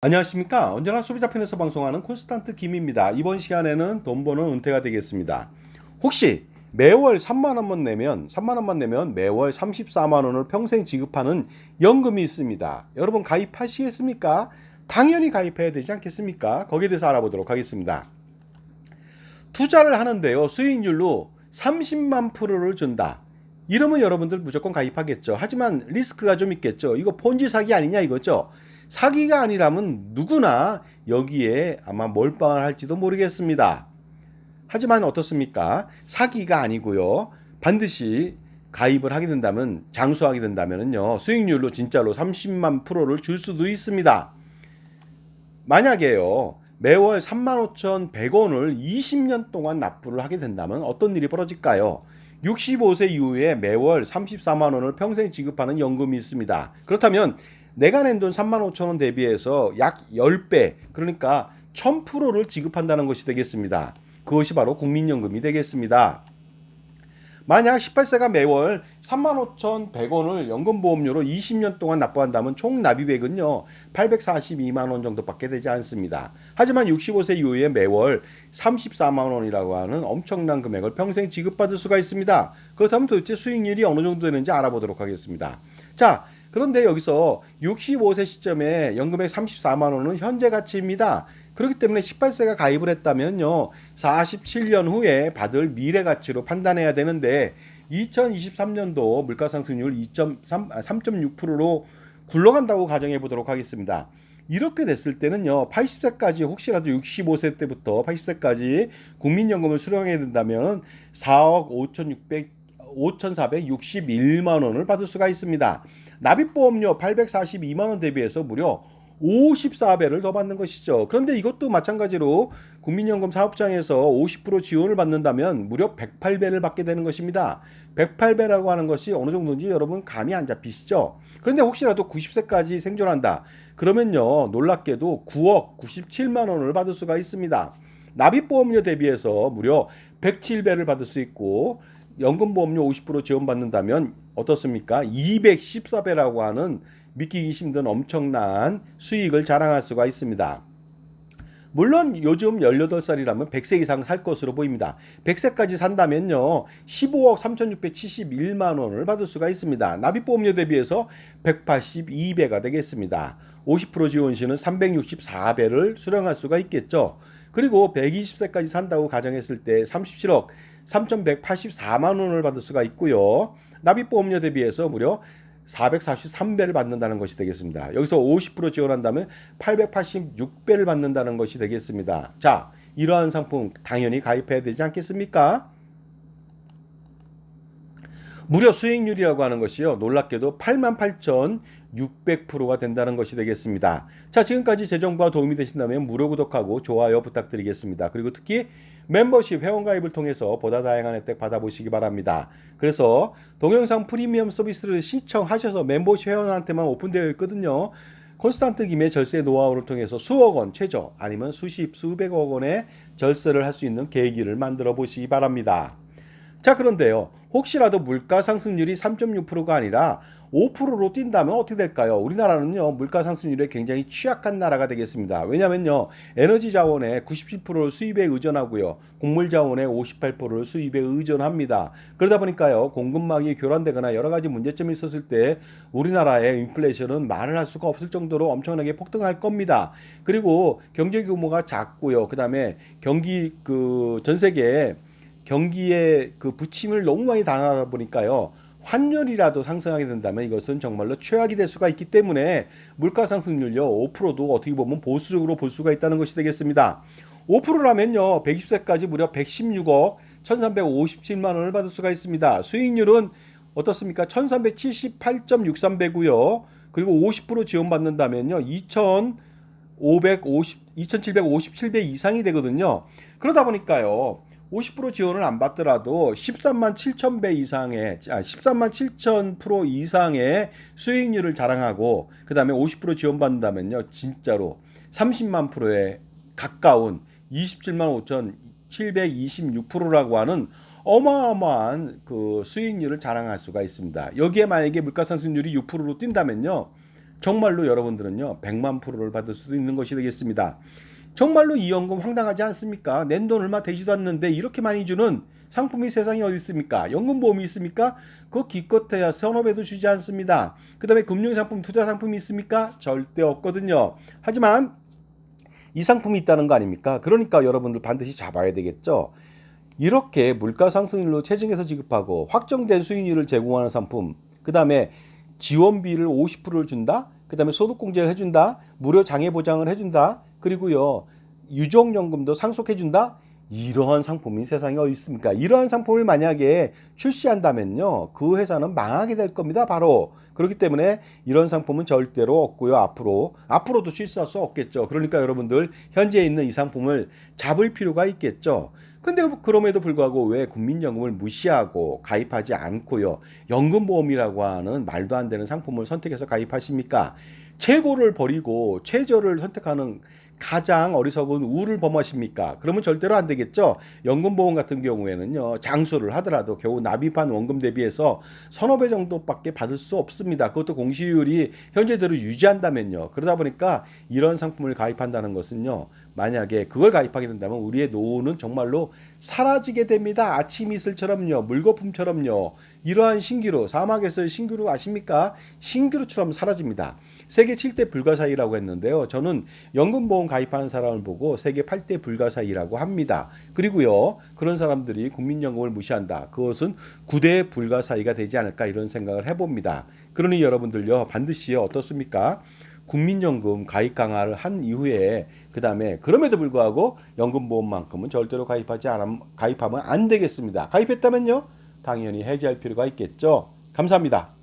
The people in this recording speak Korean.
안녕하십니까. 언제나 소비자편에서 방송하는 콘스탄트 김입니다. 이번 시간에는 돈 버는 은퇴가 되겠습니다. 혹시 매월 3만 원만 내면 매월 34만 원을 평생 지급하는 연금이 있습니다. 여러분 가입하시겠습니까? 당연히 가입해야 되지 않겠습니까? 거기에 대해서 알아보도록 하겠습니다. 투자를 하는데요. 수익률로 30만 프로를 준다. 이러면 여러분들 무조건 가입하겠죠. 하지만 리스크가 좀 있겠죠. 이거 폰지 사기 아니냐 이거죠. 사기가 아니라면 누구나 여기에 아마 몰빵을 할지도 모르겠습니다. 하지만 어떻습니까? 사기가 아니고요. 반드시 가입을 하게 된다면, 장수하게 된다면요. 수익률로 진짜로 30만 프로를 줄 수도 있습니다. 만약에요. 매월 35,100원을 20년 동안 납부를 하게 된다면 어떤 일이 벌어질까요? 65세 이후에 매월 34만 원을 평생 지급하는 연금이 있습니다. 그렇다면 내가 낸 돈 35,000원 대비해서 약 10배, 그러니까 1000%를 지급한다는 것이 되겠습니다. 그것이 바로 국민연금이 되겠습니다. 만약 18세가 매월 35,100원을 연금보험료로 20년 동안 납부한다면 총 납입액은요 842만 원 정도밖에 되지 않습니다. 하지만 65세 이후에 매월 34만 원이라고 하는 엄청난 금액을 평생 지급받을 수가 있습니다. 그렇다면 도대체 수익률이 어느 정도 되는지 알아보도록 하겠습니다. 자, 그런데 여기서 65세 시점에 연금액 34만 원은 현재 가치입니다. 그렇기 때문에 18세가 가입을 했다면요 47년 후에 받을 미래 가치로 판단해야 되는데 2023년도 물가상승률 3.6%로 굴러간다고 가정해 보도록 하겠습니다. 이렇게 됐을 때는요 80세까지 혹시라도 65세 때부터 80세까지 국민연금을 수령하게 된다면 4억 5,461만 원을 받을 수가 있습니다. 납입보험료 842만 원 대비해서 무려 54배를 더 받는 것이죠. 그런데 이것도 마찬가지로 국민연금 사업장에서 50% 지원을 받는다면 무려 108배를 받게 되는 것입니다. 108배라고 하는 것이 어느 정도인지 여러분 감이 안 잡히시죠? 그런데 혹시라도 90세까지 생존한다. 그러면요 놀랍게도 9억 97만 원을 받을 수가 있습니다. 납입보험료 대비해서 무려 107배를 받을 수 있고 연금보험료 50% 지원받는다면 어떻습니까? 214배라고 하는 믿기기 힘든 엄청난 수익을 자랑할 수가 있습니다. 물론 요즘 18살이라면 100세 이상 살 것으로 보입니다. 100세까지 산다면요 15억 3,671만 원을 받을 수가 있습니다. 납입보험료 대비해서 182배가 되겠습니다. 50% 지원 시는 364배를 수령할 수가 있겠죠. 그리고 120세까지 산다고 가정했을 때 37억 3,184만 원을 받을 수가 있고요. 납입보험료 대비해서 무려 443배를 받는다는 것이 되겠습니다. 여기서 50% 지원한다면 886배를 받는다는 것이 되겠습니다. 자, 이러한 상품 당연히 가입해야 되지 않겠습니까? 무려 수익률이라고 하는 것이요. 놀랍게도 88,600%가 된다는 것이 되겠습니다. 자, 지금까지 제 정보가 도움이 되신다면 무료 구독하고 좋아요 부탁드리겠습니다. 그리고 특히 멤버십 회원가입을 통해서 보다 다양한 혜택 받아보시기 바랍니다. 그래서 동영상 프리미엄 서비스를 신청하셔서 멤버십 회원한테만 오픈되어 있거든요. 콘스탄트 김의 절세 노하우를 통해서 수억 원 최저 아니면 수십 수백억 원의 절세를 할 수 있는 계기를 만들어 보시기 바랍니다. 자, 그런데요. 혹시라도 물가 상승률이 3.6%가 아니라 5%로 뛴다면 어떻게 될까요? 우리나라는요, 물가 상승률에 굉장히 취약한 나라가 되겠습니다. 왜냐면요, 에너지 자원의 97%를 수입에 의존하고요, 곡물 자원의 58%를 수입에 의존합니다. 그러다 보니까요, 공급망이 교란되거나 여러 가지 문제점이 있었을 때 우리나라의 인플레이션은 말을 할 수가 없을 정도로 엄청나게 폭등할 겁니다. 그리고 경제 규모가 작고요, 그 다음에 경기 전 세계에 경기에 그 부침을 너무 많이 당하다 보니까요. 환율이라도 상승하게 된다면 이것은 정말로 최악이 될 수가 있기 때문에 물가 상승률요 5%도 어떻게 보면 보수적으로 볼 수가 있다는 것이 되겠습니다. 5%라면요 120세까지 무려 116억 1357만 원을 받을 수가 있습니다. 수익률은 어떻습니까? 1378.63배고요. 그리고 50% 지원받는다면요 2757배 이상이 되거든요. 그러다 보니까요. 50% 지원을 안 받더라도 13만 7천 배 이상의 13만 7천 프로 이상의 수익률을 자랑하고 그다음에 50% 지원받는다면요 진짜로 30만 프로에 가까운 27만 5천 726%라고 하는 어마어마한 그 수익률을 자랑할 수가 있습니다. 여기에 만약에 물가상승률이 6%로 뛴다면요 정말로 여러분들은요 100만 프로를 받을 수도 있는 것이 되겠습니다. 정말로 이 연금 황당하지 않습니까? 낸 돈 얼마 되지도 않는데 이렇게 많이 주는 상품이 세상에 어디 있습니까? 연금보험이 있습니까? 그거 기껏해야 서너 배도 주지 않습니다. 그 다음에 금융상품, 투자상품이 있습니까? 절대 없거든요. 하지만 이 상품이 있다는 거 아닙니까? 그러니까 여러분들 반드시 잡아야 되겠죠. 이렇게 물가 상승률로 체증해서 지급하고 확정된 수익률을 제공하는 상품, 그 다음에 지원비를 50%를 준다, 그 다음에 소득공제를 해준다, 무료 장애 보장을 해준다, 그리고요 유족연금도 상속해준다. 이러한 상품이 세상에 어디 있습니까? 이러한 상품을 만약에 출시한다면요 그 회사는 망하게 될 겁니다. 바로 그렇기 때문에 이런 상품은 절대로 없고요. 앞으로도 출시할 수 없겠죠. 그러니까 여러분들 현재 있는 이 상품을 잡을 필요가 있겠죠. 근데 그럼에도 불구하고 왜 국민연금을 무시하고 가입하지 않고요 연금보험이라고 하는 말도 안 되는 상품을 선택해서 가입하십니까? 최고를 버리고 최저를 선택하는 가장 어리석은 우를 범하십니까? 그러면 절대로 안 되겠죠. 연금보험 같은 경우에는요 장수를 하더라도 겨우 납입한 원금 대비해서 서너 배 정도밖에 받을 수 없습니다. 그것도 공시율이 현재대로 유지한다면요. 그러다 보니까 이런 상품을 가입한다는 것은요 만약에 그걸 가입하게 된다면 우리의 노후는 정말로 사라지게 됩니다. 아침 이슬처럼요, 물거품처럼요. 이러한 신기루, 사막에서의 신기루 아십니까? 신기루처럼 사라집니다. 세계 7대 불가사의라고 했는데요. 저는 연금보험 가입하는 사람을 보고 세계 8대 불가사의라고 합니다. 그리고요, 그런 사람들이 국민연금을 무시한다. 그것은 9대 불가사의가 되지 않을까 이런 생각을 해봅니다. 그러니 여러분들요, 반드시 어떻습니까? 국민연금 가입 강화를 한 이후에 그 다음에 그럼에도 불구하고 연금보험만큼은 절대로 가입하면 안 되겠습니다. 가입했다면요 당연히 해지할 필요가 있겠죠. 감사합니다.